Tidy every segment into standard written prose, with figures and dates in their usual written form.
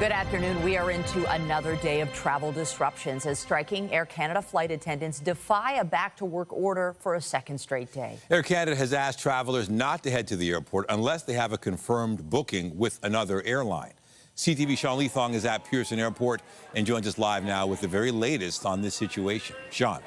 Good afternoon. We are into another day of travel disruptions as striking Air Canada flight attendants defy a back-to-work order for a second straight day. Air Canada has asked travelers not to head to the airport unless they have a confirmed booking with another airline. CTV Sean Leathong is at Pearson Airport and joins us live now with the very latest on this situation. Sean.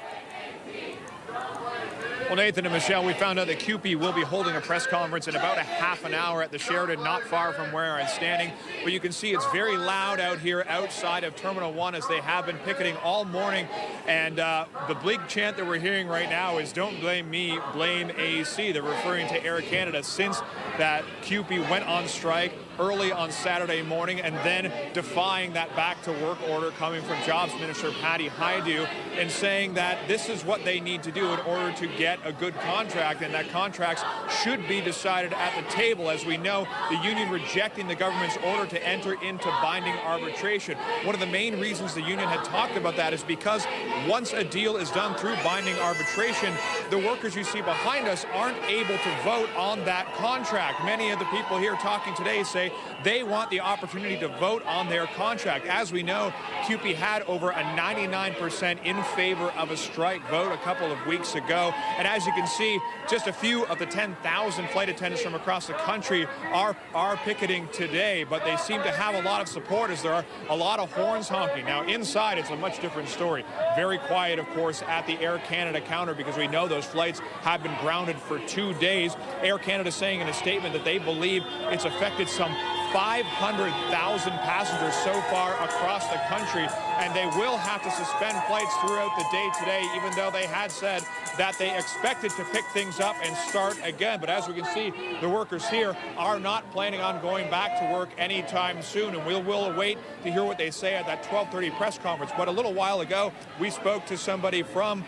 Well, Nathan and Michelle, we found out that CUPE will be holding a press conference in about a half an hour at the Sheraton, not far from where I'm standing. But you can see it's very loud out here outside of Terminal 1 as they have been picketing all morning. And the big chant that we're hearing right now is "Don't blame me, blame AC." They're referring to Air Canada since that CUPE went on strike early on Saturday morning and then defying that back-to-work order coming from Jobs Minister Patty Hajdu and saying that this is what they need to do in order to get a good contract, and that contracts should be decided at the table. As we know, the union rejecting the government's order to enter into binding arbitration. One of the main reasons the union had talked about that is because once a deal is done through binding arbitration, the workers you see behind us aren't able to vote on that contract. Many of the people here talking today say they want the opportunity to vote on their contract. As we know, CUPE had over a 99% in favor of a strike vote a couple of weeks ago. And as you can see, just a few of the 10,000 flight attendants from across the country are picketing today, but they seem to have a lot of support as there are a lot of horns honking. Now, inside, it's a much different story. Very quiet, of course, at the Air Canada counter because we know those flights have been grounded for 2 days. Air Canada saying in a statement that they believe it's affected some 500,000 passengers so far across the country, and they will have to suspend flights throughout the day today, even though they had said that they expected to pick things up and start again. But as we can see, the workers here are not planning on going back to work anytime soon, and we'll await to hear what they say at that 12:30 press conference. But a little while ago, we spoke to somebody from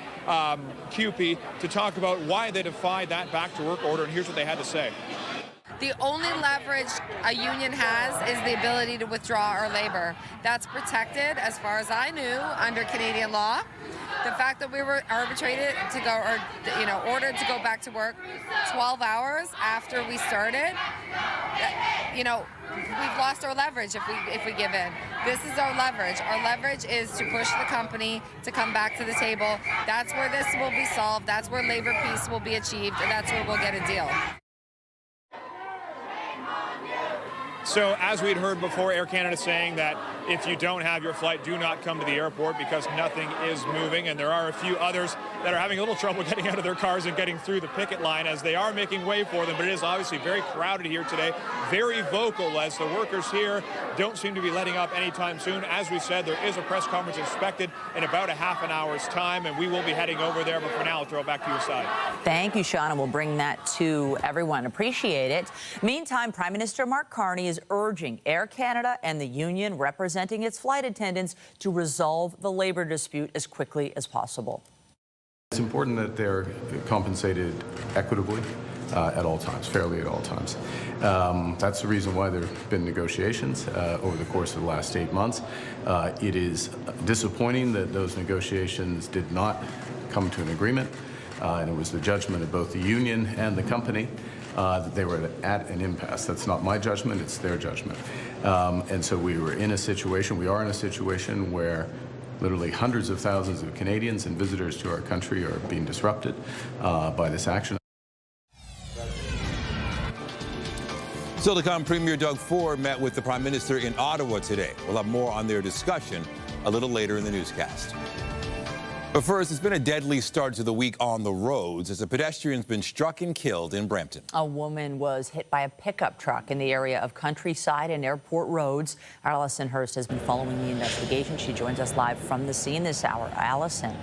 CUPE to talk about why they defied that back-to-work order, and here's what they had to say. The only leverage a union has is the ability to withdraw our labor. That's protected, as far as I knew, under Canadian law. The fact that we were arbitrated to go, or ordered to go back to work 12 hours after we started, we've lost our leverage if we give in. This is our leverage. Our leverage is to push the company to come back to the table. That's where this will be solved. That's where labor peace will be achieved, and that's where we'll get a deal. So as we'd heard before, Air Canada saying that if you don't have your flight, do not come to the airport because nothing is moving. And there are a few others that are having a little trouble getting out of their cars and getting through the picket line as they are making way for them. But it is obviously very crowded here today, very vocal as the workers here don't seem to be letting up anytime soon. As we said, there is a press conference expected in about a half an hour's time, and we will be heading over there. But for now, I'll throw it back to your side. Thank you, Sean, and we'll bring that to everyone. Appreciate it. Meantime, Prime Minister Mark Carney is urging Air Canada and the union representing its flight attendants to resolve the labor dispute as quickly as possible. It's important that they're compensated equitably at all times, fairly at all times. That's the reason why there have been negotiations over the course of the last 8 months. It is disappointing that those negotiations did not come to an agreement, and it was the judgment of both the union and the company that they were at an impasse. That's not my judgment, it's their judgment. And so we are in a situation where literally hundreds of thousands of Canadians and visitors to our country are being disrupted by this action. Still to come, Premier Doug Ford met with the Prime Minister in Ottawa today. We'll have more on their discussion a little later in the newscast. But first, it's been a deadly start to the week on the roads as a pedestrian's been struck and killed in Brampton. A woman was hit by a pickup truck in the area of Countryside and Airport Roads. Allison Hurst has been following the investigation. She joins us live from the scene this hour. Allison.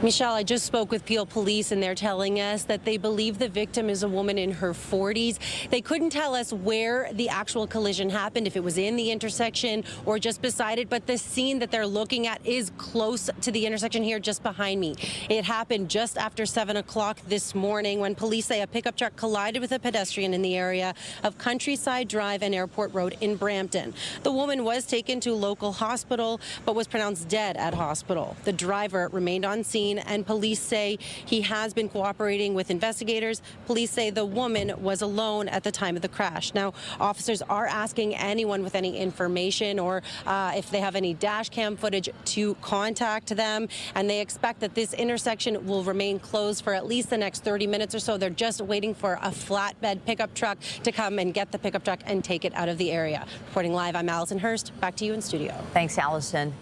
Michelle, I just spoke with Peel Police, and they're telling us that they believe the victim is a woman in her 40s. They couldn't tell us where the actual collision happened, if it was in the intersection or just beside it, but the scene that they're looking at is close to the intersection here just behind me. It happened just after 7 o'clock this morning when police say a pickup truck collided with a pedestrian in the area of Countryside Drive and Airport Road in Brampton. The woman was taken to a local hospital but was pronounced dead at hospital. The driver remained on scene scene, and police say he has been cooperating with investigators. Police say the woman was alone at the time of the crash. Now, officers are asking anyone with any information or if they have any dash cam footage to contact them, and they expect that this intersection will remain closed for at least the next 30 minutes or so. They're just waiting for a flatbed pickup truck to come and get the pickup truck and take it out of the area. Reporting live, I'm Allison Hurst. Back to you in studio. Thanks, Allison.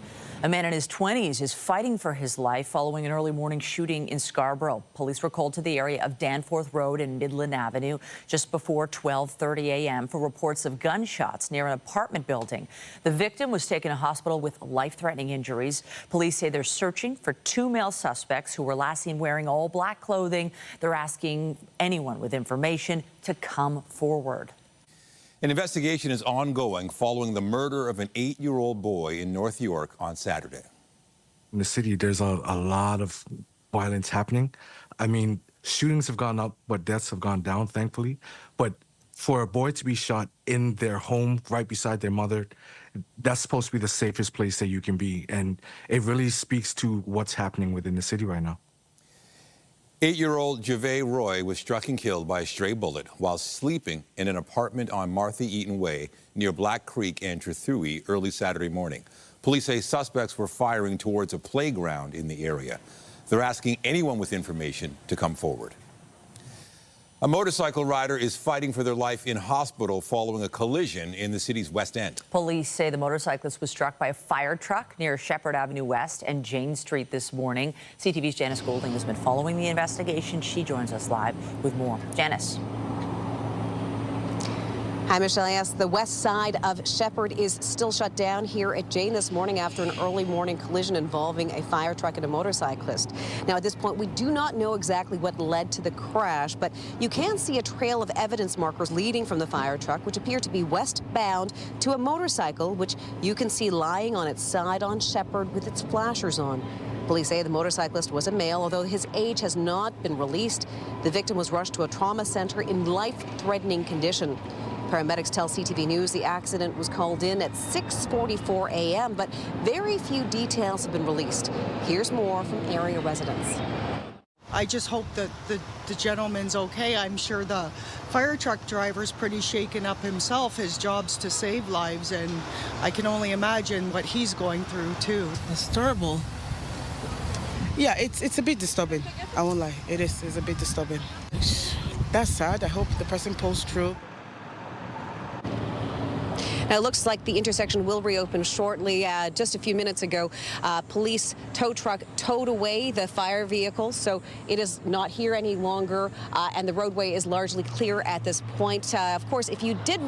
A man in his 20s is fighting for his life following an early morning shooting in Scarborough. Police were called to the area of Danforth Road and Midland Avenue just before 12:30 a.m. for reports of gunshots near an apartment building. The victim was taken to hospital with life-threatening injuries. Police say they're searching for 2 male suspects who were last seen wearing all black clothing. They're asking anyone with information to come forward. An investigation is ongoing following the murder of an 8-year-old boy in North York on Saturday. In the city, there's a lot of violence happening. I mean, shootings have gone up, but deaths have gone down, thankfully. But for a boy to be shot in their home right beside their mother, that's supposed to be the safest place that you can be. And it really speaks to what's happening within the city right now. 8-year-old Jave Roy was struck and killed by a stray bullet while sleeping in an apartment on Martha Eaton Way near Black Creek and Trethewey early Saturday morning. Police say suspects were firing towards a playground in the area. They're asking anyone with information to come forward. A motorcycle rider is fighting for their life in hospital following a collision in the city's West End. Police say the motorcyclist was struck by a fire truck near Shepherd Avenue West and Jane Street this morning. CTV's Janice Golding has been following the investigation. She joins us live with more. Janice. Hi, Michelle. Yes, the west side of Shepherd is still shut down here at Jane this morning after an early morning collision involving a fire truck and a motorcyclist. Now, at this point, we do not know exactly what led to the crash, but you can see a trail of evidence markers leading from the fire truck, which appear to be westbound, to a motorcycle, which you can see lying on its side on Shepherd with its flashers on. Police say the motorcyclist was a male, although his age has not been released. The victim was rushed to a trauma center in life-threatening condition. Paramedics tell CTV News the accident was called in at 6:44 a.m., but very few details have been released. Here's more from area residents. I just hope that the gentleman's okay. I'm sure the fire truck driver's pretty shaken up himself. His job's to save lives, and I can only imagine what he's going through, too. It's terrible. Yeah, it's a bit disturbing. I won't lie. It's a bit disturbing. That's sad. I hope the person pulls through. Now, it looks like the intersection will reopen shortly. Just a few minutes ago, police tow truck towed away the fire vehicle, so it is not here any longer, and the roadway is largely clear at this point. Of course, if you did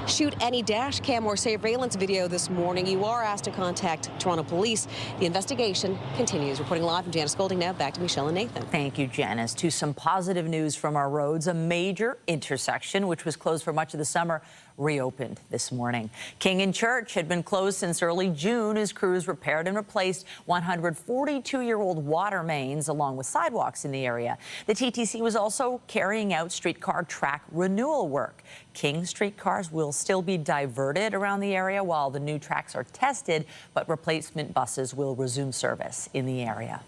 shoot any dash cam or surveillance video this morning, you are asked to contact Toronto Police. The investigation continues. Reporting live from Janice Golding now. Back to Michelle and Nathan. Thank you, Janice. To some positive news from our roads. A major intersection, which was closed for much of the summer, reopened this morning. King and Church had been closed since early June as crews repaired and replaced 142-year-old water mains along with sidewalks in the area. The TTC was also carrying out streetcar track renewal work. King streetcars will still be diverted around the area while the new tracks are tested, but replacement buses will resume service in the area.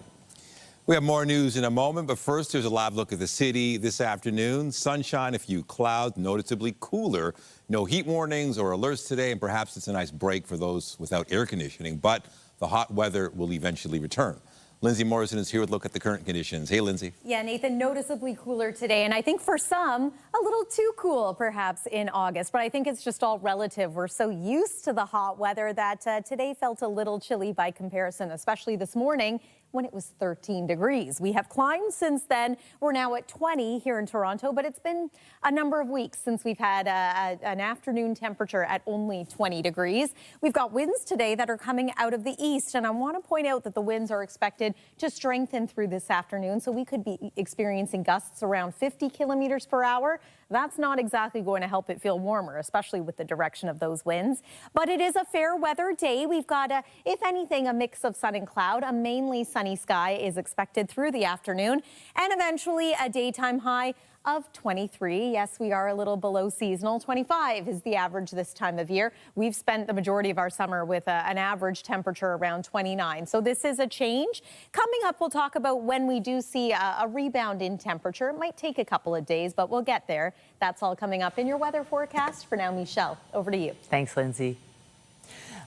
We have more news in a moment, but first there's a live look at the city this afternoon. Sunshine, a few clouds, noticeably cooler. No heat warnings or alerts today, and perhaps it's a nice break for those without air conditioning, but the hot weather will eventually return. Lindsay Morrison is here with a look at the current conditions. Hey, Lindsay. Yeah, Nathan, noticeably cooler today, and I think for some, a little too cool perhaps in August, but I think it's just all relative. We're so used to the hot weather that today felt a little chilly by comparison, especially this morning when it was 13 degrees. We have climbed since then. We're now at 20 here in Toronto, but it's been a number of weeks since we've had an afternoon temperature at only 20 degrees. We've got winds today that are coming out of the east, and I want to point out that the winds are expected to strengthen through this afternoon, so we could be experiencing gusts around 50 kilometers per hour. That's not exactly going to help it feel warmer, especially with the direction of those winds. But it is a fair weather day. We've got, if anything, a mix of sun and cloud, a mainly sunny sunny sky is expected through the afternoon and eventually a daytime high of 23. Yes, we are a little below seasonal. 25 is the average this time of year. We've spent the majority of our summer with an average temperature around 29. So this is a change. Coming up, we'll talk about when we do see a rebound in temperature. It might take a couple of days, but we'll get there. That's all coming up in your weather forecast. For now, Michelle, over to you. Thanks, Lindsay.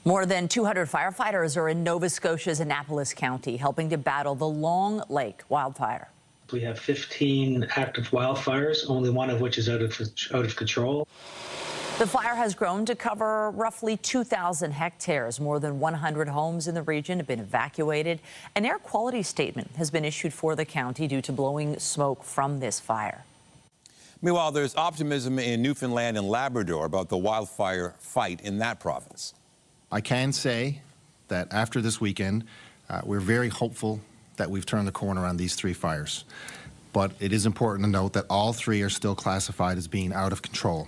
More than 200 firefighters are in Nova Scotia's Annapolis County, helping to battle the Long Lake wildfire. We have 15 active wildfires, only one of which is out of control. The fire has grown to cover roughly 2,000 hectares. More than 100 homes in the region have been evacuated. An air quality statement has been issued for the county due to blowing smoke from this fire. Meanwhile, there's optimism in Newfoundland and Labrador about the wildfire fight in that province. I can say that after this weekend, we're very hopeful that we've turned the corner on these 3 fires. But it is important to note that all 3 are still classified as being out of control.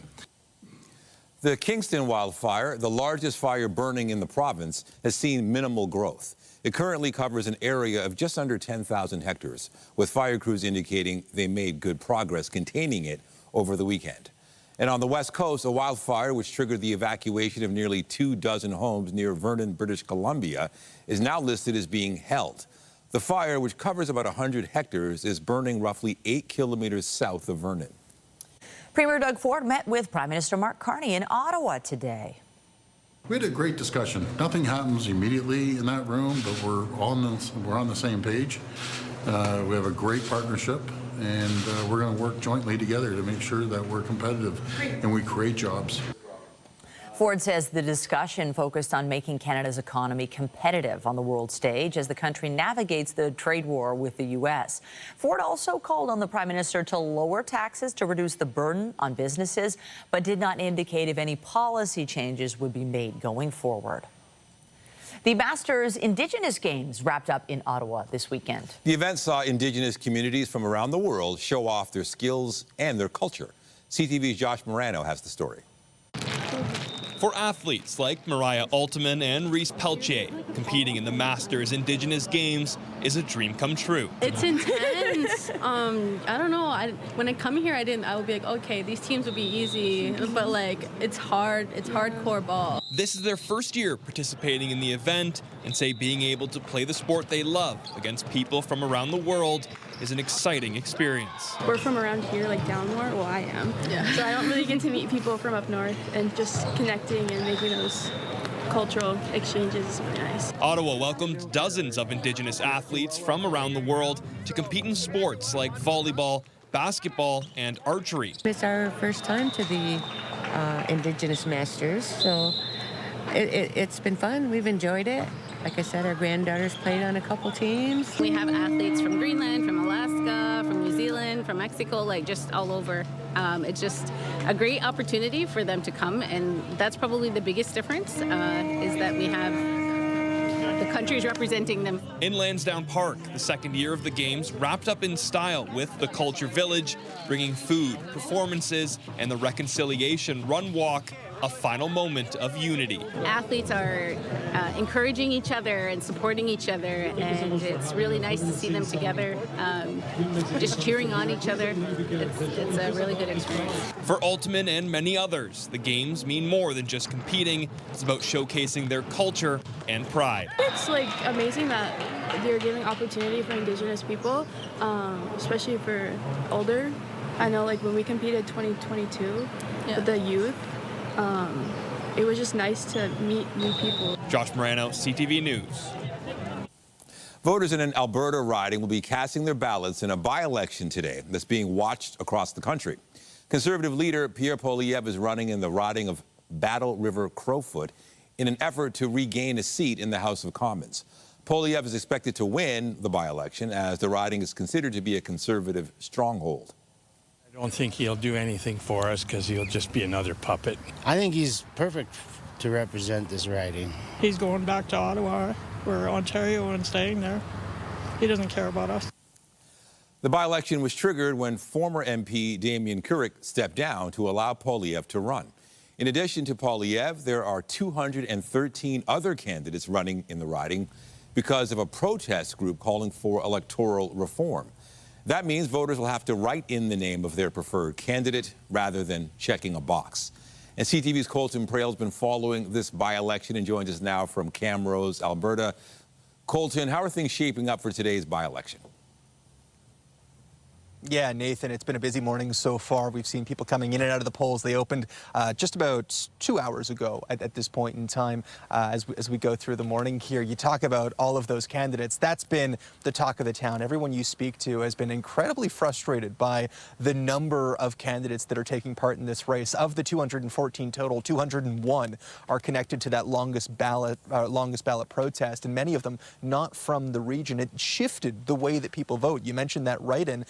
The Kingston wildfire, the largest fire burning in the province, has seen minimal growth. It currently covers an area of just under 10,000 hectares, with fire crews indicating they made good progress containing it over the weekend. And on the West Coast, a wildfire which triggered the evacuation of nearly 24 homes near Vernon, British Columbia, is now listed as being held. The fire, which covers about 100 hectares, is burning roughly 8 kilometers south of Vernon. Premier Doug Ford met with Prime Minister Mark Carney in Ottawa today. We had a great discussion. Nothing happens immediately in that room, but we're on the same page. We have a great partnership, and we're going to work jointly together to make sure that we're competitive and we create jobs. Ford says the discussion focused on making Canada's economy competitive on the world stage as the country navigates the trade war with the U.S. Ford also called on the Prime Minister to lower taxes to reduce the burden on businesses, but did not indicate if any policy changes would be made going forward. The Masters Indigenous Games wrapped up in Ottawa this weekend. The event saw Indigenous communities from around the world show off their skills and their culture. CTV's Josh Morano has the story. For athletes like Mariah Altman and Reese Peltier, competing in the Masters Indigenous Games is a dream come true. It's intense. I don't know. When I come here, I would be like, okay, these teams will be easy, but like it's hard. It's hardcore ball. This is their first year participating in the event and say being able to play the sport they love against people from around the world is an exciting experience. We're from around here, like down more. Well, I am. Yeah. So I don't really get to meet people from up north, and just connecting and making those cultural exchanges is really nice. Ottawa welcomed dozens of Indigenous athletes from around the world to compete in sports like volleyball, basketball, and archery. It's our first time to the Indigenous Masters, so it's been fun. We've enjoyed it. Like I said, our granddaughters played on a couple teams. We have athletes from Greenland, from Alaska, from New Zealand, from Mexico, like just all over. It's just a great opportunity for them to come, and that's probably the biggest difference, is that we have the countries representing them. In Lansdowne Park, the second year of the Games wrapped up in style with the Culture Village, bringing food, performances, and the Reconciliation Run Walk, a final moment of unity. Athletes are encouraging each other and supporting each other, and it's really nice to see them together, just cheering on each other. It's a really good experience. For Altman and many others, the Games mean more than just competing. It's about showcasing their culture and pride. It's like amazing that they're giving opportunity for Indigenous people, especially for older. I know, like when we competed 2022 with the youth, it was just nice to meet new people. Josh Morano, CTV News. Voters in an Alberta riding will be casting their ballots in a by-election today that's being watched across the country. Conservative leader Pierre Poilievre is running in the riding of Battle River Crowfoot in an effort to regain a seat in the House of Commons. Poilievre is expected to win the by-election as the riding is considered to be a conservative stronghold. I don't think he'll do anything for us because he'll just be another puppet. I think he's perfect to represent this riding. He's going back to Ottawa or Ontario and staying there. He doesn't care about us. The by-election was triggered when former MP Damien Couric stepped down to allow Poilievre to run. In addition to Poilievre, there are 213 other candidates running in the riding. because of a protest group calling for electoral reform. That means voters will have to write in the name of their preferred candidate rather than checking a box. And CTV's Colton Prale has been following this by-election and joins us now from Camrose, Alberta. Colton, how are things shaping up for today's by-election? Yeah, Nathan, it's been a busy morning so far. We've seen people coming in and out of the polls. They opened just about 2 hours ago at this point in time. As we go through the morning here, you talk about all of those candidates. That's been the talk of the town. Everyone you speak to has been incredibly frustrated by the number of candidates that are taking part in this race. Of the 214 total, 201 are connected to that longest ballot protest, and many of them not from the region. It shifted the way that people vote. You mentioned that write-in.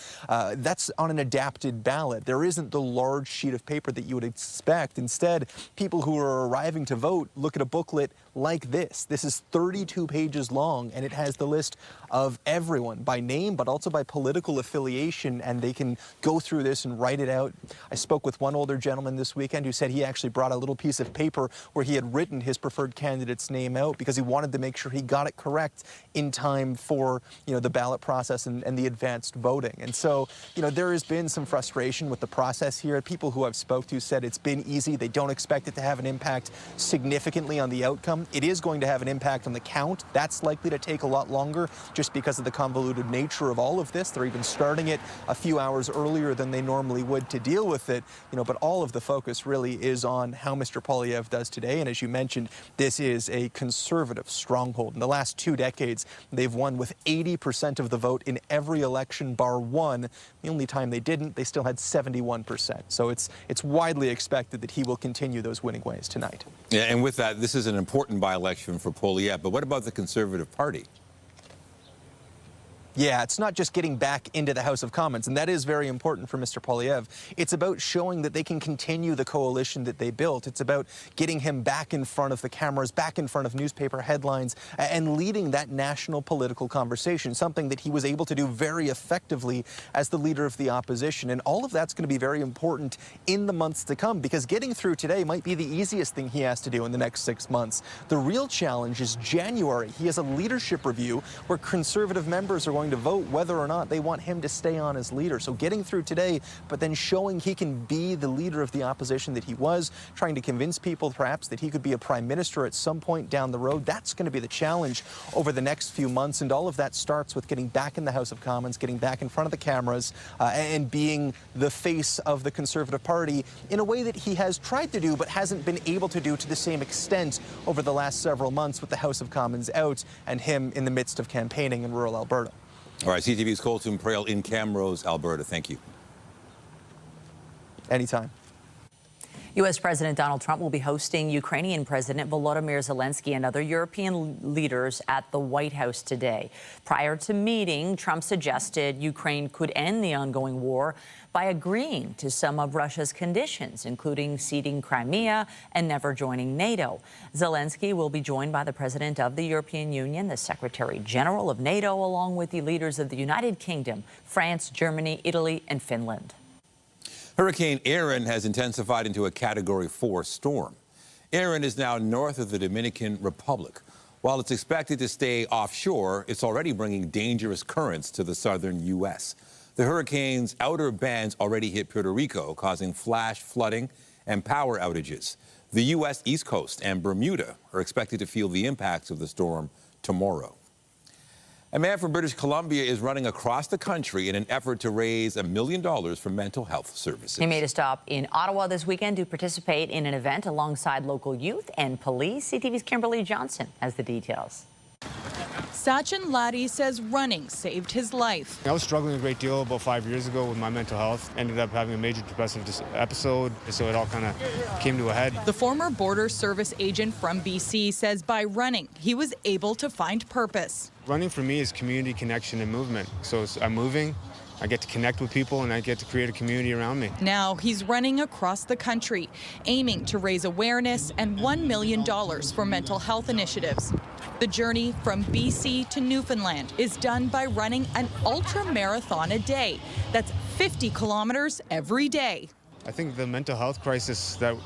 That's on an adapted ballot. There isn't the large sheet of paper that you would expect. Instead, people who are arriving to vote look at a booklet like this. This is 32 pages long, and it has the list of everyone by name, but also by political affiliation, and they can go through this and write it out. I spoke with one older gentleman this weekend who said he actually brought a little piece of paper where he had written his preferred candidate's name out because he wanted to make sure he got it correct in time for, the ballot process and the advanced voting. And so, there has been some frustration with the process here. People who I've spoke to said it's been easy. They don't expect it to have an impact significantly on the outcome. It is going to have an impact on the count. That's likely to take a lot longer just because of the convoluted nature of all of this. They're even starting it a few hours earlier than they normally would to deal with it. But all of the focus really is on how Mr. Poilievre does today. And as you mentioned, this is a conservative stronghold. In the last 2 decades, they've won with 80% of the vote in every election bar one. The only time they didn't, they still had 71%. So it's widely expected that he will continue those winning ways tonight. Yeah, and with that, this is an important by-election for Poilievre. But what about the Conservative Party? Yeah, it's not just getting back into the House of Commons, and that is very important for Mr. Poilievre. It's about showing that they can continue the coalition that they built. It's about getting him back in front of the cameras, back in front of newspaper headlines, and leading that national political conversation, something that he was able to do very effectively as the leader of the opposition. And all of that's going to be very important in the months to come, because getting through today might be the easiest thing he has to do in the next 6 months. The real challenge is January. He has a leadership review where Conservative members are going to vote whether or not they want him to stay on as leader. So getting through today, but then showing he can be the leader of the opposition that he was, trying to convince people perhaps that he could be a prime minister at some point down the road. That's going to be the challenge over the next few months. And all of that starts with getting back in the House of Commons, getting back in front of the cameras, and being the face of the Conservative Party in a way that he has tried to do but hasn't been able to do to the same extent over the last several months with the House of Commons out and him in the midst of campaigning in rural Alberta. All right, CTV's Colton Prale in Camrose, Alberta. Thank you. Anytime. U.S. President Donald Trump will be hosting Ukrainian President Volodymyr Zelensky and other European leaders at the White House today. Prior to meeting, Trump suggested Ukraine could end the ongoing war by agreeing to some of Russia's conditions, including ceding Crimea and never joining NATO. Zelensky will be joined by the President of the European Union, the Secretary General of NATO, along with the leaders of the United Kingdom, France, Germany, Italy, and Finland. Hurricane Erin has intensified into a Category 4 storm. Erin is now north of the Dominican Republic. While it's expected to stay offshore, it's already bringing dangerous currents to the southern U.S. The hurricane's outer bands already hit Puerto Rico, causing flash flooding and power outages. The U.S. East Coast and Bermuda are expected to feel the impacts of the storm tomorrow. A man from British Columbia is running across the country in an effort to raise $1 million for mental health services. He made a stop in Ottawa this weekend to participate in an event alongside local youth and police. CTV's Kimberly Johnson has the details. Sachin Laddie says running saved his life. I was struggling a great deal about 5 years ago with my mental health. Ended up having a major depressive episode, so it all kind of came to a head. The former border service agent from BC says by running, he was able to find purpose. Running for me is community connection and movement. So I'm moving, I get to connect with people, and I get to create a community around me. Now he's running across the country, aiming to raise awareness and $1 million for mental health initiatives. The journey from BC to Newfoundland is done by running an ultra marathon a day. That's 50 kilometers every day. I think the mental health crisis that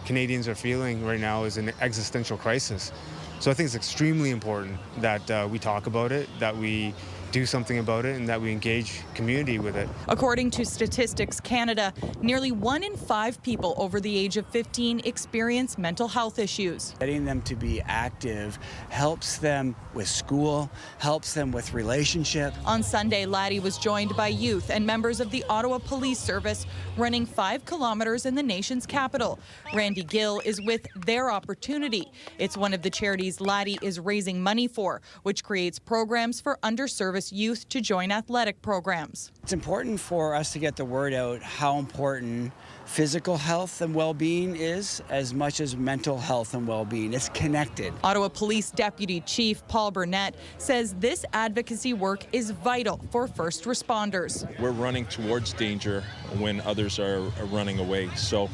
Canadians are feeling right now is an existential crisis. So I think it's extremely important that we talk about it, that we do something about it, and that we engage community with it. According to Statistics Canada, nearly 1 in 5 people over the age of 15 experience mental health issues. Getting them to be active helps them with school, helps them with relationship. On Sunday, Laddie was joined by youth and members of the Ottawa Police Service running 5 kilometers in the nation's capital. Randy Gill is with Their Opportunity. It's one of the charities Laddie is raising money for, which creates programs for underserviced youth to join athletic programs. It's important for us to get the word out how important physical health and well-being is as much as mental health and well-being. It's connected. Ottawa Police Deputy Chief Paul Burnett says this advocacy work is vital for first responders. We're running towards danger when others are running away. So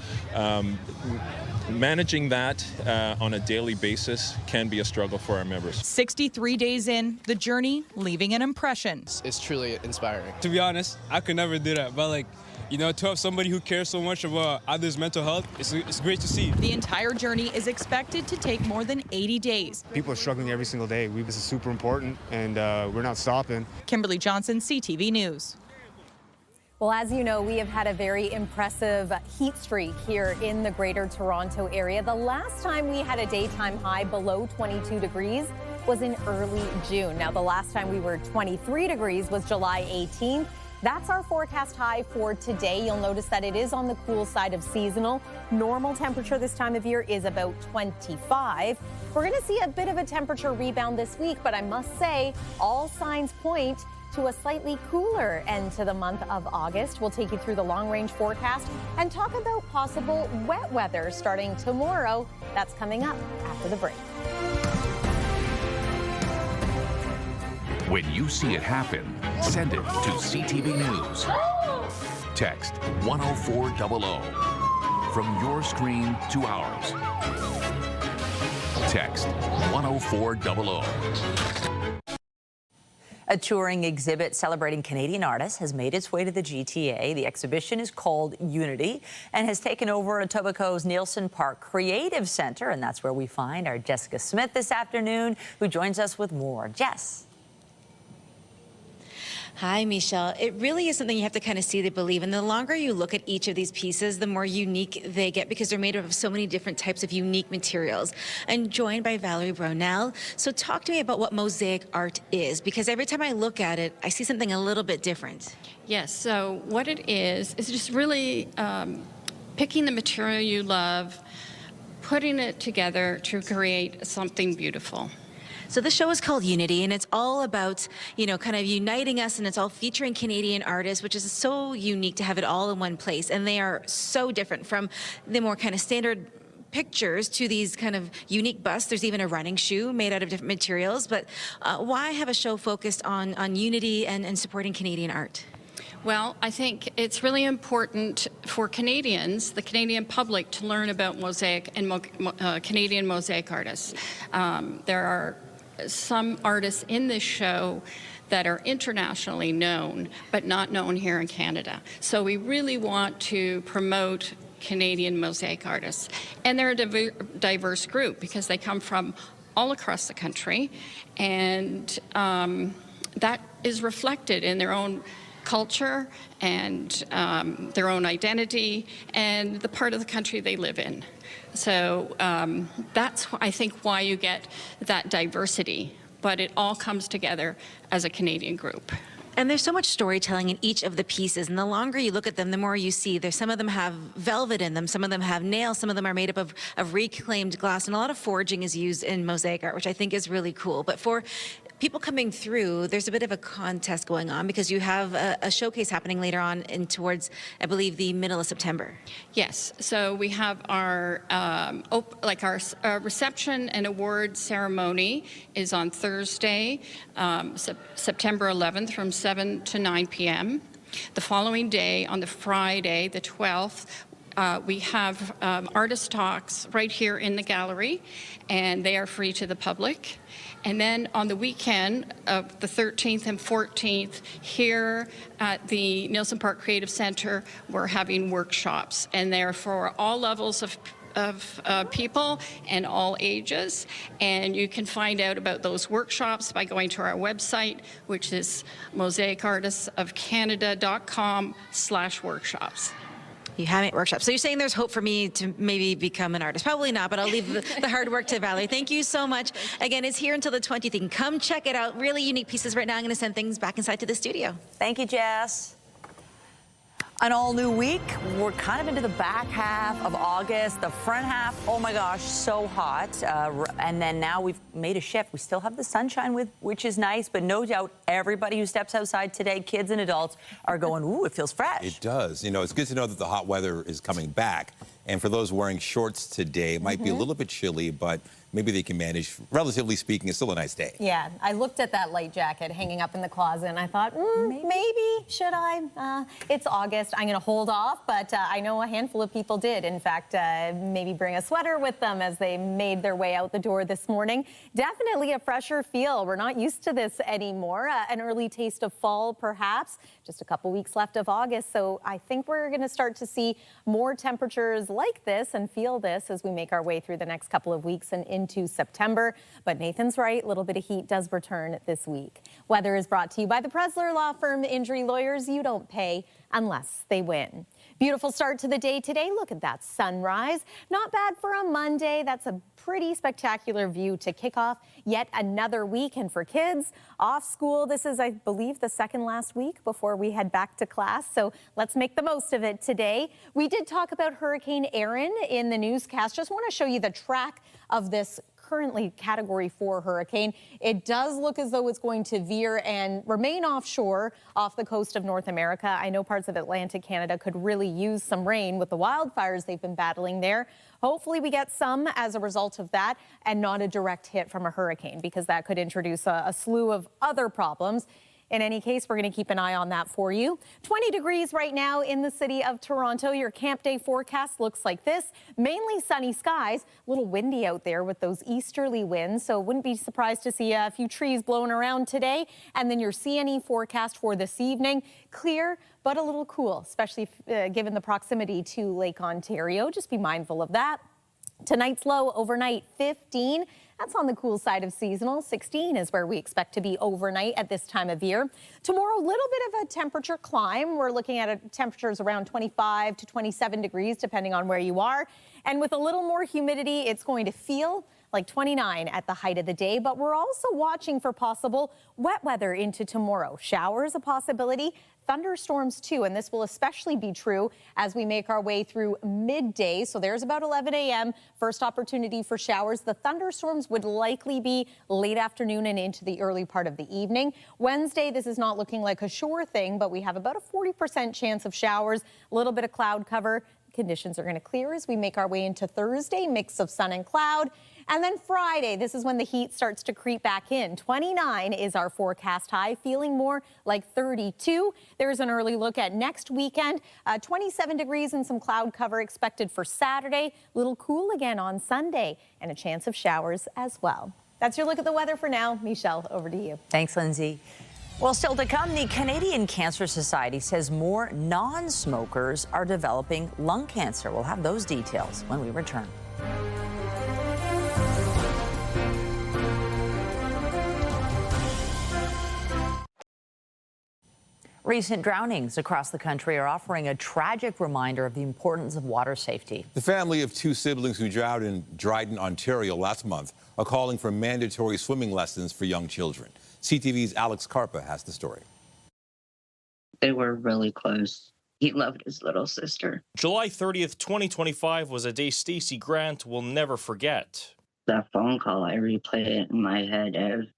managing that on a daily basis can be a struggle for our members. 63 days in, the journey leaving an impression. It's truly inspiring. To be honest, I could never do that, but to have somebody who cares so much about others' mental health, it's great to see. The entire journey is expected to take more than 80 days. People are struggling every single day. This is super important, and we're not stopping. Kimberly Johnson, CTV News. Well, as you know, we have had a very impressive heat streak here in the Greater Toronto area. The last time we had a daytime high below 22 degrees was in early June. Now, the last time we were 23 degrees was July 18th. That's our forecast high for today. You'll notice that it is on the cool side of seasonal. Normal temperature this time of year is about 25. We're going to see a bit of a temperature rebound this week, but I must say all signs point to a slightly cooler end to the month of August. We'll take you through the long-range forecast and talk about possible wet weather starting tomorrow. That's coming up after the break. When you see it happen, send it to CTV News. Text 10400 from your screen to ours. Text 10400. A touring exhibit celebrating Canadian artists has made its way to the GTA. The exhibition is called Unity and has taken over Etobicoke's Nielsen Park Creative Centre, and that's where we find our Jessica Smith this afternoon, who joins us with more. Jess. Hi, Michelle. It really is something you have to kind of see to believe. And the longer you look at each of these pieces, the more unique they get because they're made of so many different types of unique materials. I'm joined by Valerie Brownell. So talk to me about what mosaic art is, because every time I look at it, I see something a little bit different. Yes. So what it is just really picking the material you love, putting it together to create something beautiful. So the show is called Unity, and it's all about, kind of uniting us, and it's all featuring Canadian artists, which is so unique to have it all in one place. And they are so different from the more kind of standard pictures to these kind of unique busts. There's even a running shoe made out of different materials. But why have a show focused on unity and supporting Canadian art? Well, I think it's really important for Canadians, the Canadian public, to learn about mosaic and Canadian mosaic artists. There are some artists in this show that are internationally known, but not known here in Canada. So we really want to promote Canadian mosaic artists. And they're a diverse group because they come from all across the country, and that is reflected in their own culture and their own identity and the part of the country they live in. So that's, I think, why you get that diversity, but it all comes together as a Canadian group. And there's so much storytelling in each of the pieces, and the longer you look at them, the more you see. Some of them have velvet in them, some of them have nails, some of them are made up of reclaimed glass, and a lot of forging is used in mosaic art, which I think is really cool. But for people coming through, there's a bit of a contest going on because you have a showcase happening later on towards, I believe, the middle of September. Yes, so we have our reception and award ceremony is on Thursday, September 11th from 7 to 9 p.m. The following day, on the Friday, the 12th, we have artist talks right here in the gallery, and they are free to the public. And then on the weekend of the 13th and 14th, here at the Nielsen Park Creative Centre, we're having workshops, and they're for all levels people and all ages. And you can find out about those workshops by going to our website, which is mosaicartistsofcanada.com/workshops. You haven't workshop. So you're saying there's hope for me to maybe become an artist? Probably not, but I'll leave the hard work to Valerie. Thank you so much. Again, it's here until the 20th. You can come check it out. Really unique pieces right now. I'm going to send things back inside to the studio. Thank you, Jess. An all-new week. We're kind of into the back half of August. The front half, oh my gosh, so hot. And then now we've made a shift. We still have the sunshine, which is nice, but no doubt everybody who steps outside today, kids and adults, are going, ooh, it feels fresh. It does. You know, it's good to know that the hot weather is coming back. And for those wearing shorts today, it might be a little bit chilly, but maybe they can manage. Relatively speaking, it's still a nice day. Yeah, I looked at that light jacket hanging up in the closet and I thought, maybe should I? It's August. I'm going to hold off, but I know a handful of people did. In fact, maybe bring a sweater with them as they made their way out the door this morning. Definitely a fresher feel. We're not used to this anymore. An early taste of fall, perhaps. Just a couple weeks left of August, so I think we're going to start to see more temperatures like this and feel this as we make our way through the next couple of weeks and into September. But Nathan's right, a little bit of heat does return this week. Weather is brought to you by the Presler Law Firm. Injury lawyers, you don't pay unless they win. Beautiful start to the day today. Look at that sunrise. Not bad for a Monday. That's a pretty spectacular view to kick off yet another week. And for kids off school, this is, I believe, the second last week before we head back to class. So let's make the most of it today. We did talk about Hurricane Erin in the newscast. Just want to show you the track of this currently Category 4 hurricane. It does look as though it's going to veer and remain offshore off the coast of North America. I know parts of Atlantic Canada could really use some rain with the wildfires they've been battling there. Hopefully we get some as a result of that and not a direct hit from a hurricane, because that could introduce a slew of other problems. In any case, we're going to keep an eye on that for you. 20 degrees right now in the city of Toronto. Your camp day forecast looks like this. Mainly sunny skies. A little windy out there with those easterly winds, so wouldn't be surprised to see a few trees blowing around today. And then your CNE forecast for this evening. Clear, but a little cool, especially given the proximity to Lake Ontario. Just be mindful of that. Tonight's low overnight 15. That's on the cool side of seasonal. 16 is where we expect to be overnight at this time of year. Tomorrow, a little bit of a temperature climb. We're looking at temperatures around 25 to 27 degrees, depending on where you are. And with a little more humidity, it's going to feel like 29 at the height of the day. But we're also watching for possible wet weather into tomorrow. Showers a possibility. Thunderstorms too, and this will especially be true as we make our way through midday. So there's about 11 a.m. first opportunity for showers. The thunderstorms would likely be late afternoon and into the early part of the evening. Wednesday, this is not looking like a sure thing, but we have about a 40% chance of showers, a little bit of cloud cover. Conditions are going to clear as we make our way into Thursday, mix of sun and cloud. And then Friday, this is when the heat starts to creep back in. 29 is our forecast high, feeling more like 32. There's an early look at next weekend. 27 degrees and some cloud cover expected for Saturday. Little cool again on Sunday and a chance of showers as well. That's your look at the weather for now. Michelle, over to you. Thanks, Lindsay. Well, still to come, the Canadian Cancer Society says more non-smokers are developing lung cancer. We'll have those details when we return. Recent drownings across the country are offering a tragic reminder of the importance of water safety. The family of two siblings who drowned in Dryden, Ontario last month are calling for mandatory swimming lessons for young children. CTV's Alex Carpa has the story. They were really close. He loved his little sister. July 30th, 2025 was a day Stacey Grant will never forget. That phone call, I replay it in my head every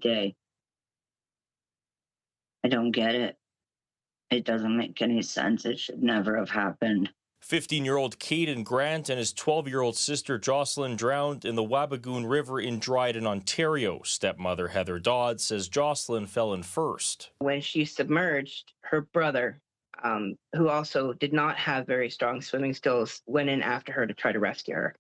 day. I don't get it. It doesn't make any sense. It should never have happened. 15-year-old Caden Grant and his 12-year-old sister Jocelyn drowned in the Wabigoon River in Dryden, Ontario. Stepmother Heather Dodd says Jocelyn fell in first. When she submerged, her brother, who also did not have very strong swimming skills, went in after her to try to rescue her.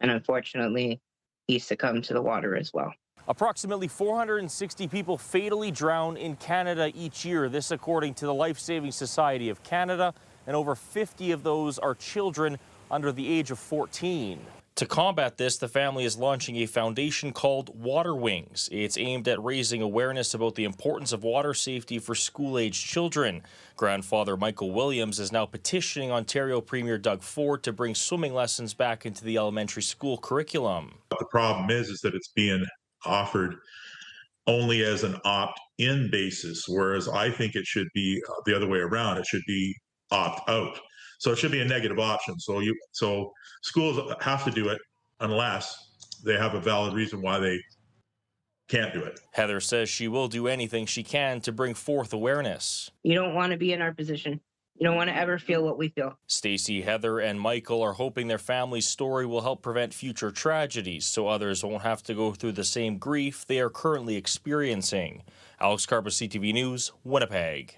And unfortunately, he succumbed to the water as well. Approximately 460 people fatally drown in Canada each year. This according to the Life Saving Society of Canada, and over 50 of those are children under the age of 14. To combat this, the family is launching a foundation called Water Wings. It's aimed at raising awareness about the importance of water safety for school-aged children. Grandfather Michael Williams is now petitioning Ontario Premier Doug Ford to bring swimming lessons back into the elementary school curriculum. The problem is that it's being offered only as an opt-in basis, whereas I think it should be the other way around. It should be opt-out. So it should be a negative option. So schools have to do it unless they have a valid reason why they can't do it. Heather says she will do anything she can to bring forth awareness. You don't want to be in our position. You don't want to ever feel what we feel. Stacey, Heather, and Michael are hoping their family's story will help prevent future tragedies so others won't have to go through the same grief they are currently experiencing. Alex Carpa, CTV News, Winnipeg.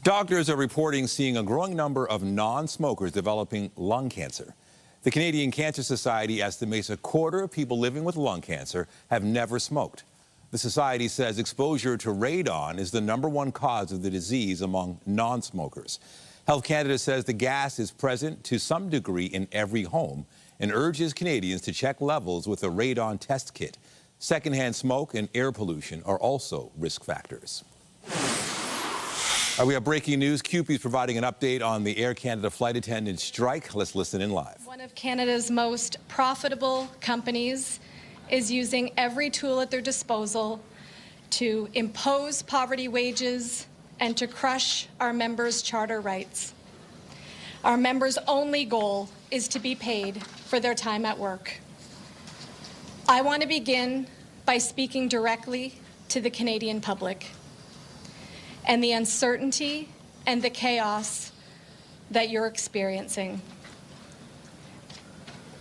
Doctors are reporting seeing a growing number of non-smokers developing lung cancer. The Canadian Cancer Society estimates a quarter of people living with lung cancer have never smoked. The society says exposure to radon is the #1 cause of the disease among non-smokers. Health Canada says the gas is present to some degree in every home and urges Canadians to check levels with a radon test kit. Secondhand smoke and air pollution are also risk factors. We have breaking news. CUPE is providing an update on the Air Canada flight attendant strike. Let's listen in live. One of Canada's most profitable companies is using every tool at their disposal to impose poverty wages and to crush our members' charter rights. Our members' only goal is to be paid for their time at work. I want to begin by speaking directly to the Canadian public and the uncertainty and the chaos that you're experiencing.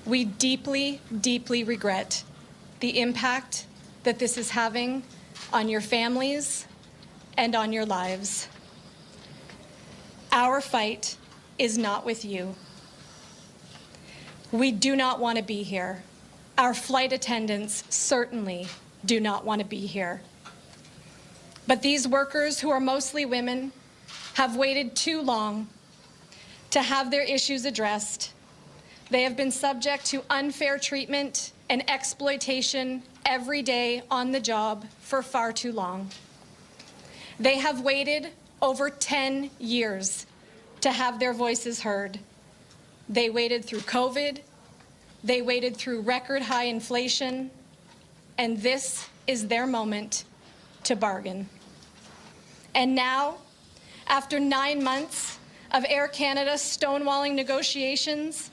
We deeply, deeply regret the impact that this is having on your families and on your lives. Our fight is not with you. We do not want to be here. Our flight attendants certainly do not want to be here. But these workers, who are mostly women, have waited too long to have their issues addressed. They have been subject to unfair treatment and exploitation every day on the job for far too long. They have waited over 10 years to have their voices heard. They waited through COVID, they waited through record high inflation, and this is their moment to bargain. And now, after 9 months of Air Canada stonewalling negotiations,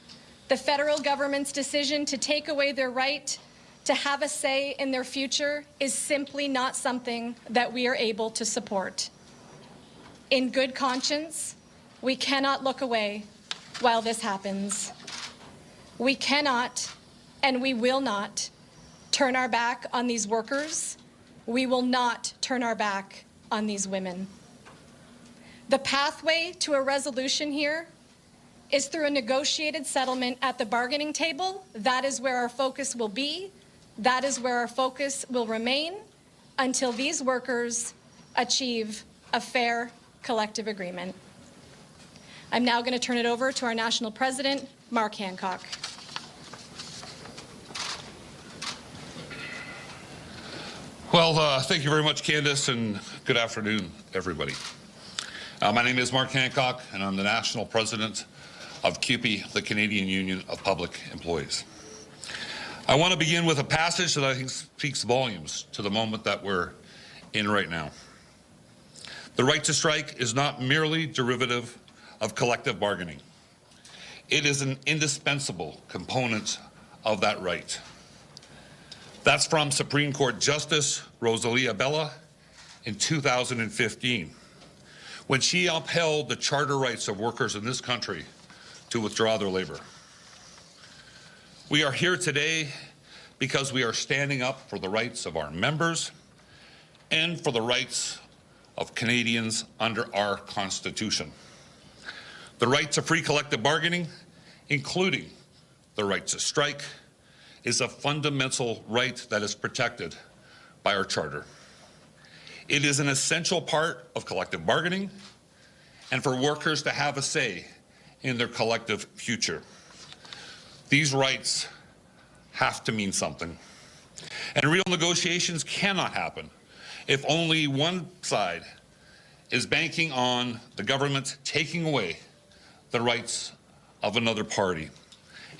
the federal government's decision to take away their right to have a say in their future is simply not something that we are able to support. In good conscience, we cannot look away while this happens. We cannot and we will not turn our back on these workers. We will not turn our back on these women. The pathway to a resolution here is through a negotiated settlement at the bargaining table. That is where our focus will be. That is where our focus will remain until these workers achieve a fair collective agreement. I'm now going to turn it over to our national president, Mark Hancock. Well, thank you very much, Candace, and good afternoon, everybody. My name is Mark Hancock, and I'm the national president of CUPE, the Canadian Union of Public Employees. I want to begin with a passage that I think speaks volumes to the moment that we're in right now. The right to strike is not merely derivative of collective bargaining. It is an indispensable component of that right. That's from Supreme Court Justice Rosalia Bella in 2015, when she upheld the charter rights of workers in this country to withdraw their labor. We are here today because we are standing up for the rights of our members and for the rights of Canadians under our Constitution. The right to free collective bargaining, including the right to strike, is a fundamental right that is protected by our Charter. It is an essential part of collective bargaining and for workers to have a say in their collective future. These rights have to mean something. And real negotiations cannot happen if only one side is banking on the government taking away the rights of another party.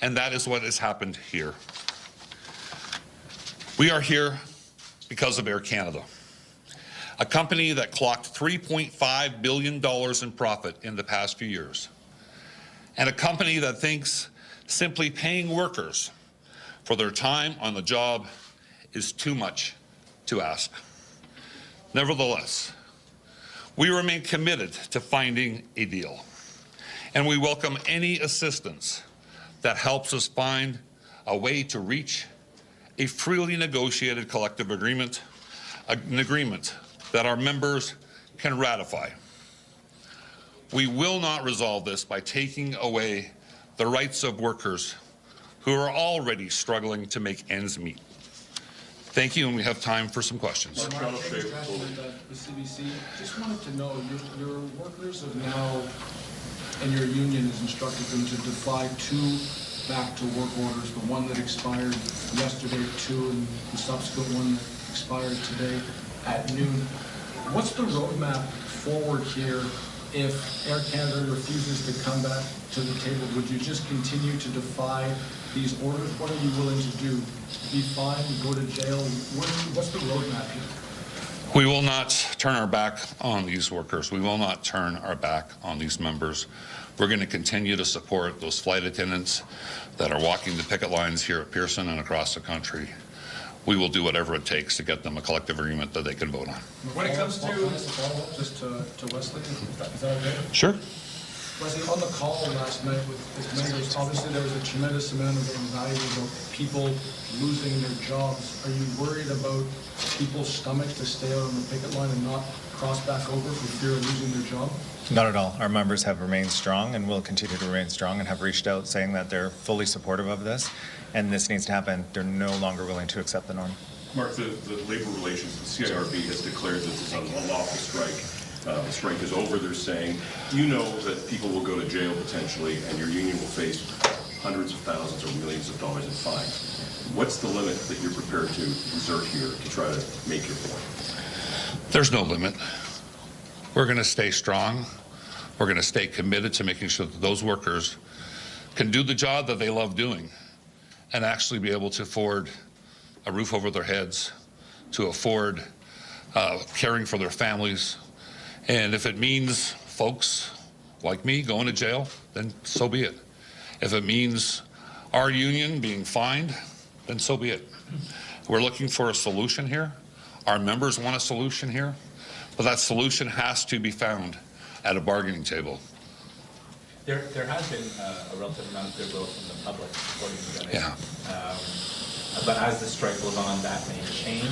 And that is what has happened here. We are here because of Air Canada, a company that clocked $3.5 billion in profit in the past few years, and a company that thinks simply paying workers for their time on the job is too much to ask. Nevertheless, we remain committed to finding a deal, and we welcome any assistance that helps us find a way to reach a freely negotiated collective agreement, an agreement that our members can ratify. We will not resolve this by taking away the rights of workers who are already struggling to make ends meet. Thank you, and we have time for some questions. The CBC, just wanted to know, your workers have now, and your union has instructed them to defy 2 back-to-work orders, the one that expired yesterday at 2 and the subsequent one that expired today at noon. What's the roadmap forward here if Air Canada refuses to come back to the table? Would you just continue to defy these orders? What are you willing to do? Be fined, go to jail? What's the roadmap here? We will not turn our back on these workers. We will not turn our back on these members. We're going to continue to support those flight attendants that are walking the picket lines here at Pearson and across the country. We will do whatever it takes to get them a collective agreement that they can vote on. When it comes to just to Wesley, is that okay? Sure. Wesley, on the call last night with members, obviously there was a tremendous amount of anxiety about people losing their jobs. Are you worried about people's stomachs to stay out on the picket line and not cross back over for fear of losing their job? Not at all. Our members have remained strong and will continue to remain strong and have reached out saying that they're fully supportive of this and this needs to happen. They're no longer willing to accept the norm. Mark, the Labour Relations, the CIRB has declared that this is a lawful strike. The strike is over, they're saying. You know that people will go to jail potentially and your union will face hundreds of thousands or millions of dollars in fines. What's the limit that you're prepared to exert here to try to make your point? There's no limit. We're going to stay strong. We're going to stay committed to making sure that those workers can do the job that they love doing and actually be able to afford a roof over their heads, to afford caring for their families. And if it means folks like me going to jail, then so be it. If it means our union being fined, then so be it. We're looking for a solution here. Our members want a solution here, but that solution has to be found at a bargaining table. There has been a relative amount of goodwill from the public supporting you guys. Yeah. But as the strike goes on, that may change,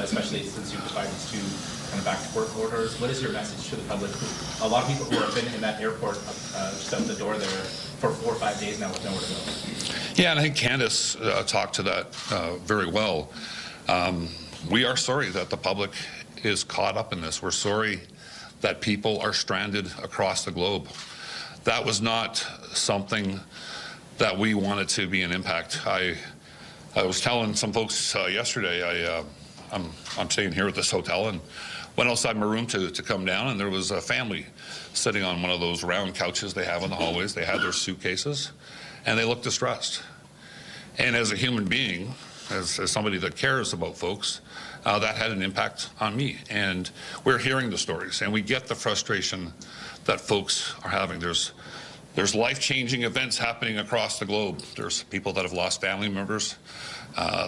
especially since you've provided these 2 kind of back-to-work orders. What is your message to the public? A lot of people who have been in that airport just out the door there for 4 or 5 days now with nowhere to go. Yeah, and I think Candace talked to that very well. We are sorry that the public is caught up in this. We're sorry that people are stranded across the globe. That was not something that we wanted to be an impact. I was telling some folks yesterday, I'm staying here at this hotel and went outside my room to come down, and there was a family sitting on one of those round couches they have in the hallways. They had their suitcases and they looked distressed. And as a human being, as somebody that cares about folks, that had an impact on me. And we're hearing the stories and we get the frustration that folks are having. There's life-changing events happening across the globe. There's people that have lost family members.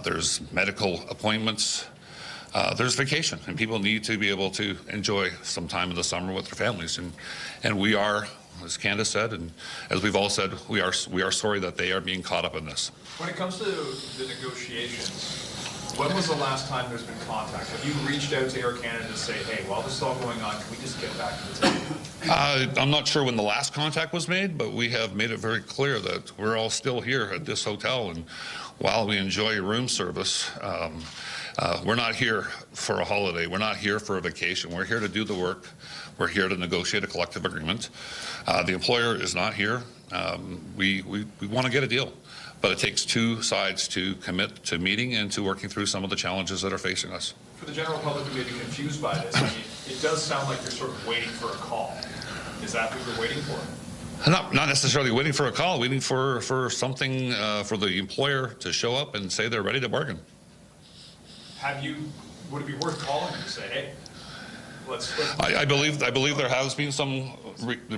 There's medical appointments. There's vacation, and people need to be able to enjoy some time in the summer with their families. And we are, as Candace said, and as we've all said, we are sorry that they are being caught up in this. When it comes to the negotiations, when was the last time there's been contact? Have you reached out to Air Canada to say, hey, while this is all going on, can we just get back to the table? I'm not sure when the last contact was made, but we have made it very clear that we're all still here at this hotel, and while we enjoy room service, we're not here for a holiday. We're not here for a vacation. We're here to do the work. We're here to negotiate a collective agreement. The employer is not here We want to get a deal, but it takes two sides to commit to meeting and to working through some of the challenges that are facing us. For the general public who may be confused by this, I mean, it does sound like you're sort of waiting for a call. Is that what you're waiting for? Not necessarily waiting for a call, waiting for something for the employer to show up and say they're ready to bargain. Would it be worth calling and say, hey, let's I believe there has been some.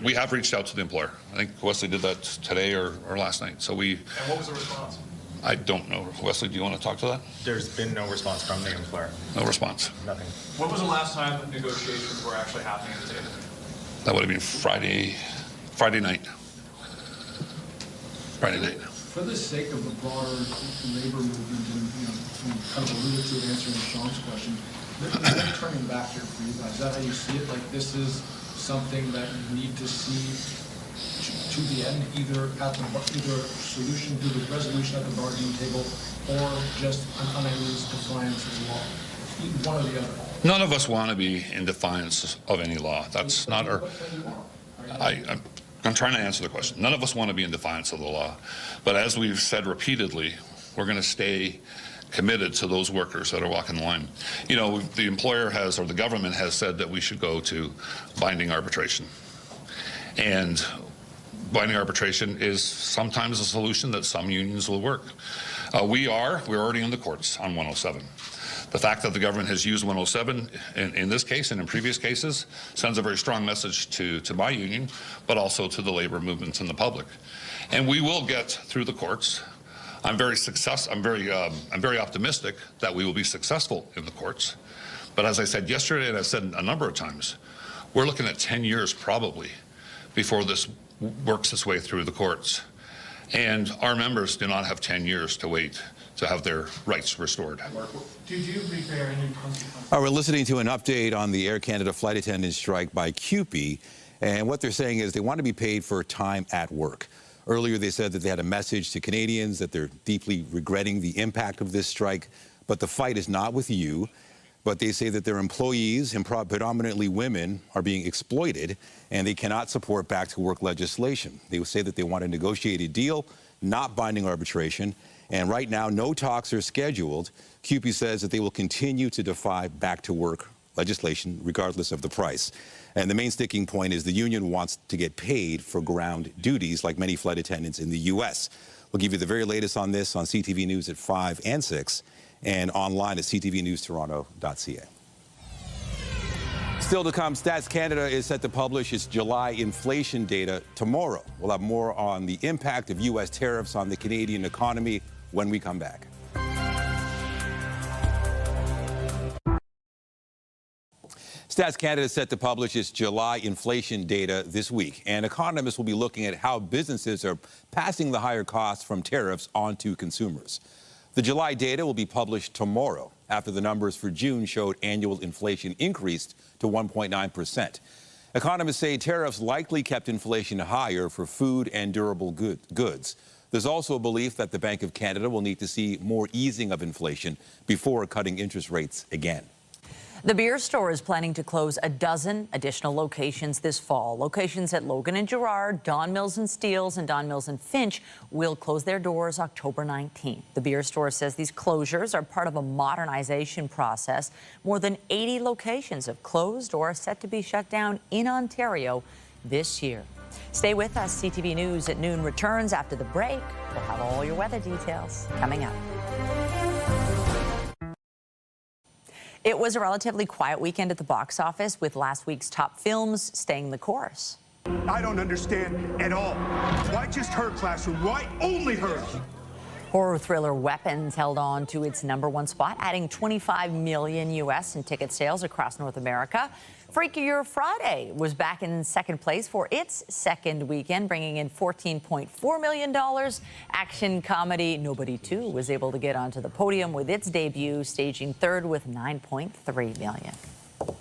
We have reached out to the employer. I think Wesley did that today or last night. So we. And what was the response? I don't know. Wesley, do you want to talk to that? There's been no response from the employer. No response. Nothing. When was the last time negotiations were actually happening at the table? That would have been Friday night. Friday night. For the sake of the broader labor movement, and you kind of alluded to it answering Sean's question, there's no turning back here for you guys. Is that how you see it? Like this is something that you need to see to the end, either solution to the resolution at the bargaining table, or just an unending defiance of the law. One or the other. None of us want to be in defiance of any law. That's not our. I'm trying to answer the question. None of us want to be in defiance of the law, but as we've said repeatedly, we're going to stay committed to those workers that are walking the line. You know, the employer has, or the government has said that we should go to binding arbitration. And binding arbitration is sometimes a solution that some unions will work. We're already in the courts on 107. The fact that the government has used 107 in this case and in previous cases sends a very strong message to my union, but also to the labor movements and the public. And we will get through the courts. I'm very optimistic that we will be successful in the courts. But as I said yesterday, and I've said a number of times, we're looking at 10 years probably before this works its way through the courts. And our members do not have 10 years to wait to have their rights restored. Did you prepare any consequences? We're listening to an update on the Air Canada flight attendant strike by CUPE, and what they're saying is they want to be paid for time at work. Earlier they said that they had a message to Canadians that they're deeply regretting the impact of this strike, but the fight is not with you. But they say that their employees, and predominantly women, are being exploited, and they cannot support back-to-work legislation. They say that they want a negotiated deal, not binding arbitration, and right now no talks are scheduled. CUPE says that they will continue to defy back-to-work legislation regardless of the price. And the main sticking point is the union wants to get paid for ground duties like many flight attendants in the U.S. We'll give you the very latest on this on CTV News at 5 and 6. And online at ctvnewstoronto.ca. Still to come, Stats Canada is set to publish its July inflation data tomorrow. We'll have more on the impact of U.S. tariffs on the Canadian economy when we come back. Stats Canada is set to publish its July inflation data this week, and economists will be looking at how businesses are passing the higher costs from tariffs onto consumers. The July data will be published tomorrow after the numbers for June showed annual inflation increased to 1.9%. Economists say tariffs likely kept inflation higher for food and durable goods. There's also a belief that the Bank of Canada will need to see more easing of inflation before cutting interest rates again. The beer store is planning to close a dozen additional locations this fall. Locations at Logan and Gerrard, Don Mills and Steeles, and Don Mills and Finch will close their doors October 19th. The beer store says these closures are part of a modernization process. More than 80 locations have closed or are set to be shut down in Ontario this year. Stay with us. CTV News at noon returns after the break. We'll have all your weather details coming up. It was a relatively quiet weekend at the box office, with last week's top films staying the course. I don't understand at all. Why just her, Classroom? Why only her? Horror thriller Weapons held on to its #1 spot, adding $25 million U.S. in ticket sales across North America. Freakier Friday was back in second place for its second weekend, bringing in $14.4 million. Action comedy Nobody 2 was able to get onto the podium with its debut, staging third with $9.3 million.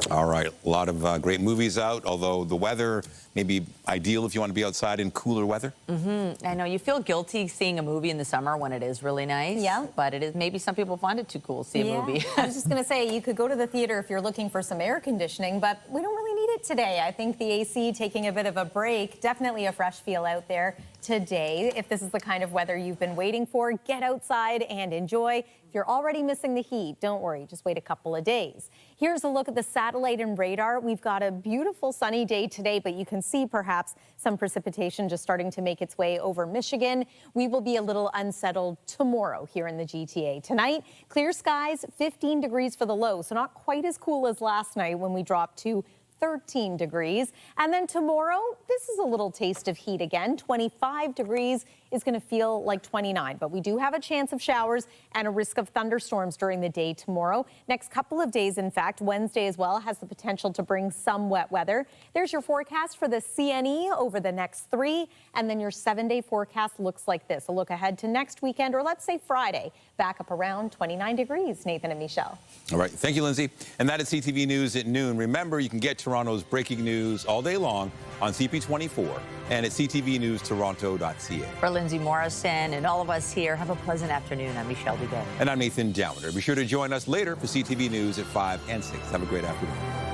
All right, a lot of great movies out, although the weather may be ideal if you want to be outside in cooler weather. I know you feel guilty seeing a movie in the summer when it is really nice. Yeah. But it is, maybe some people find it too cool to see a movie. I was just going to say, you could go to the theater if you're looking for some air conditioning, but we don't really need it today. I think the AC taking a bit of a break. Definitely a fresh feel out there today. If this is the kind of weather you've been waiting for, get outside and enjoy. If you're already missing the heat, don't worry, just wait a couple of days. Here's a look at the satellite and radar. We've got a beautiful sunny day today, but you can see perhaps some precipitation just starting to make its way over Michigan. We will be a little unsettled tomorrow here in the GTA. Tonight, clear skies, 15 degrees for the low, so not quite as cool as last night when we dropped to 13 degrees. And then tomorrow, this is a little taste of heat again. 25 degrees is going to feel like 29, but we do have a chance of showers and a risk of thunderstorms during the day tomorrow. Next couple of days, in fact, Wednesday as well has the potential to bring some wet weather. There's your forecast for the CNE over the next 3, and then your 7-day forecast looks like this. A look ahead to next weekend, or let's say Friday, back up around 29 degrees. Nathan and Michelle. All right. Thank you, Lindsay. And that is CTV News at noon. Remember, you can get Toronto's breaking news all day long on CP24 and at ctvnewstoronto.ca. For Lindsay Morrison and all of us here, have a pleasant afternoon. I'm Michelle Duguay. And I'm Nathan Downer. Be sure to join us later for CTV News at 5 and 6. Have a great afternoon.